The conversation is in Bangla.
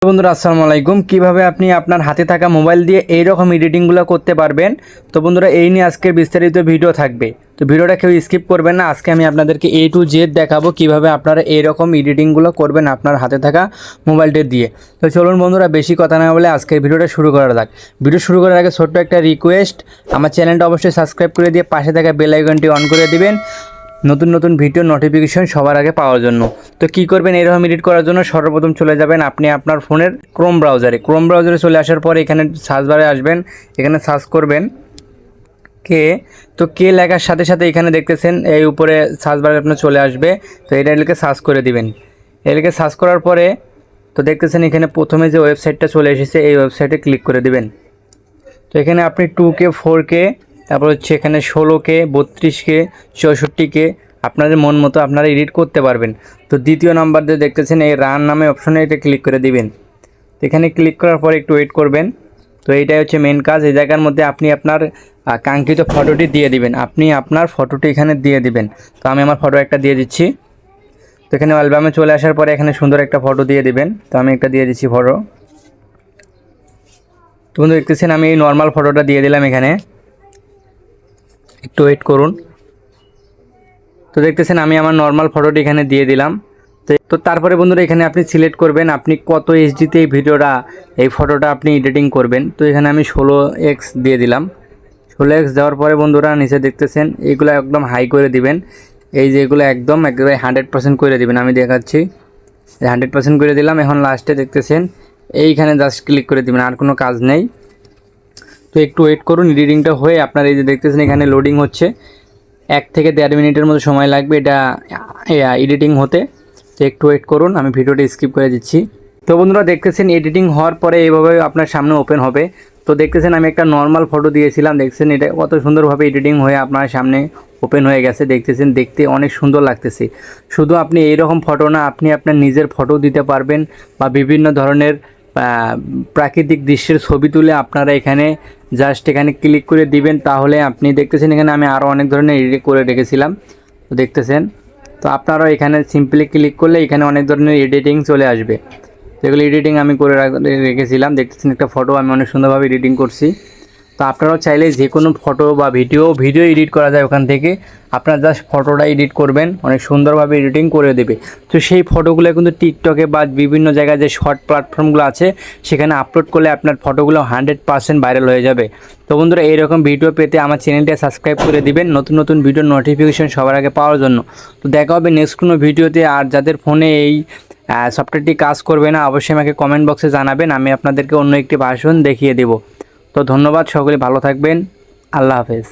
বন্ধুরা আসসালামু আলাইকুম। কিভাবে আপনি আপনার হাতে থাকা মোবাইল দিয়ে এই রকম এডিটিংগুলো করতে পারবেন। তো বন্ধুরা এই নিয়ে আজকের বিস্তারিত ভিডিও থাকবে, তো ভিডিওটা কেউ স্কিপ করবেন না। আজকে আমি আপনাদেরকে A to Z দেখাবো কিভাবে আপনারা এই রকম এডিটিংগুলো করবেন আপনার হাতে থাকা মোবাইলটা দিয়ে। তো চলুন বন্ধুরা বেশি কথা না বলে আজকের ভিডিওটা শুরু করা যাক। ভিডিও শুরু করার আগে ছোট্ট একটা রিকোয়েস্ট, আমার চ্যানেলটা অবশ্যই সাবস্ক্রাইব করে দিয়ে পাশে থাকা বেল আইকনটি অন করে দিবেন নতুন নতুন ভিডিও নোটিফিকেশন সবার আগে পাওয়ার জন্য। তো কি করবেন, এরকম এডিট করার জন্য সর্বপ্রথম চলে যাবেন আপনি আপনার ফোনের ক্রোম ব্রাউজারে চলে আসার পরে এখানে সার্চ বারে আসবেন, এখানে সার্চ করবেন কে লেখার সাথে সাথে এখানে দেখতেছেন এই উপরে সার্চ বারে আপনার চলে আসবে। তো এটা লিখে সার্চ করে দিবেন। এটাকে সার্চ করার পরে তো দেখতেছেন এখানে প্রথমে যে ওয়েবসাইটটা চলে এসেছে এই ওয়েবসাইটে ক্লিক করে দিবেন। তো এখানে আপনি 2K 4K তারপর হচ্ছে এখানে 16K 32K 64K আপনাদের মন মতো আপনারা এডিট করতে পারবেন। তো দ্বিতীয় নাম্বার যে দেখতেছেন এই রান নামে অপশনে এটা ক্লিক করে দিবেন। তো এখানে ক্লিক করার পর একটু ওয়েট করবেন। তো এইটাই হচ্ছে মেন কাজ। এই জায়গার মধ্যে আপনি আপনার কাঙ্ক্ষিত ফটোটি দিয়ে দিবেন। আপনি আপনার ফটোটি এখানে দিয়ে দিবেন। তো আমি আমার ফটো একটা দিয়ে দিচ্ছি। তো এখানে অ্যালবামে চলে আসার পরে এখানে সুন্দর একটা ফটো দিয়ে দিবেন। তো আমি একটা দিয়ে দিচ্ছি ফটো। তো বন্ধু দেখতেছেন আমি এই নর্মাল ফটোটা দিয়ে দিলাম এখানে, একটু ওয়েট করুন। তো দেখতেছেন আমি আমার নর্মাল ফটোটি এখানে দিয়ে দিলাম। তো তারপরে বন্ধুরা এখানে আপনি সিলেক্ট করবেন আপনি কত এইচডিতে এই ফটোটা আপনি এডিটিং করবেন। তো এখানে আমি 16x দিয়ে দিলাম। 16x দেওয়ার পরে বন্ধুরা নিচে দেখতেছেন এইগুলো একদম হাই করে দিবেন। এই যে এগুলো একদম একেবারে 100% করে দিবেন। আমি দেখাচ্ছি 100% করে দিলাম। এখন লাস্টে দেখতেছেন এইখানে জাস্ট ক্লিক করে দিবেন, আর কোনো কাজ নেই। তো একটু ওয়েট করুন, এডিটিংটা হয়ে আপনার এই যে দেখতেছেন এখানে লোডিং হচ্ছে। 1 থেকে 1.5 মিনিটের মতো সময় লাগবে এটা এডিটিং হতে। তো একটু ওয়েট করুন, আমি ভিডিওটা স্কিপ করে দিচ্ছি। তো বন্ধুরা দেখতেছেন এডিটিং হওয়ার পরে এইভাবে আপনার সামনে ওপেন হবে। তো দেখতেছেন আমি একটা নর্মাল ফটো দিয়েছিলাম, দেখছেন এটা কত সুন্দরভাবে এডিটিং হয়ে আপনার সামনে ওপেন হয়ে গেছে। দেখতেছেন দেখতে অনেক সুন্দর লাগতেছে। শুধু আপনি এইরকম ফটো না, আপনি আপনার নিজের ফটো দিতে পারবেন বা বিভিন্ন ধরনের প্রাকৃতিক দৃশ্যের ছবি তুলে আপনারা এখানে জাস্ট এখানে ক্লিক করে দিবেন। তাহলে আপনি দেখতেছেন এখানে আমি আরও অনেক ধরনের এডিট করে রেখেছিলাম। তো দেখতেছেন, তো আপনারাও এখানে সিম্পলি ক্লিক করলে এখানে অনেক ধরনের এডিটিং চলে আসবে। যেগুলো এডিটিং আমি করে রেখেছিলাম। দেখতেছেন একটা ফটো আমি অনেক সুন্দরভাবে এডিটিং করছি। তো আপনারাও চাইলে যে কোনো ফটো বা ভিডিও এডিট করা যায় ওখান থেকে। আপনারা জাস্ট ফটোটা এডিট করবেন, অনেক সুন্দরভাবে এডিটিং করে দেবে। তো সেই ফটোগুলো কিন্তু টিকটকে বা বিভিন্ন জায়গায় যে শর্ট প্ল্যাটফর্মগুলো আছে সেখানে আপলোড করলে আপনার ফটোগুলো 100% ভাইরাল হয়ে যাবে। তো বন্ধুরা এইরকম ভিডিও পেতে আমার চ্যানেলটা সাবস্ক্রাইব করে দিবেন নতুন নতুন ভিডিওর নোটিফিকেশন সবার আগে পাওয়ার জন্য। তো দেখা হবে নেক্সট কোনো ভিডিওতে। আর যাদের ফোনে এই সফটওয়্যারটি কাজ করবে না অবশ্যই আমাকে কমেন্ট বক্সে জানাবেন, আমি আপনাদেরকে অন্য একটি ভার্সন দেখিয়ে দেব। তো ধন্যবাদ, সকলে ভালো থাকবেন। আল্লাহ হাফেজ।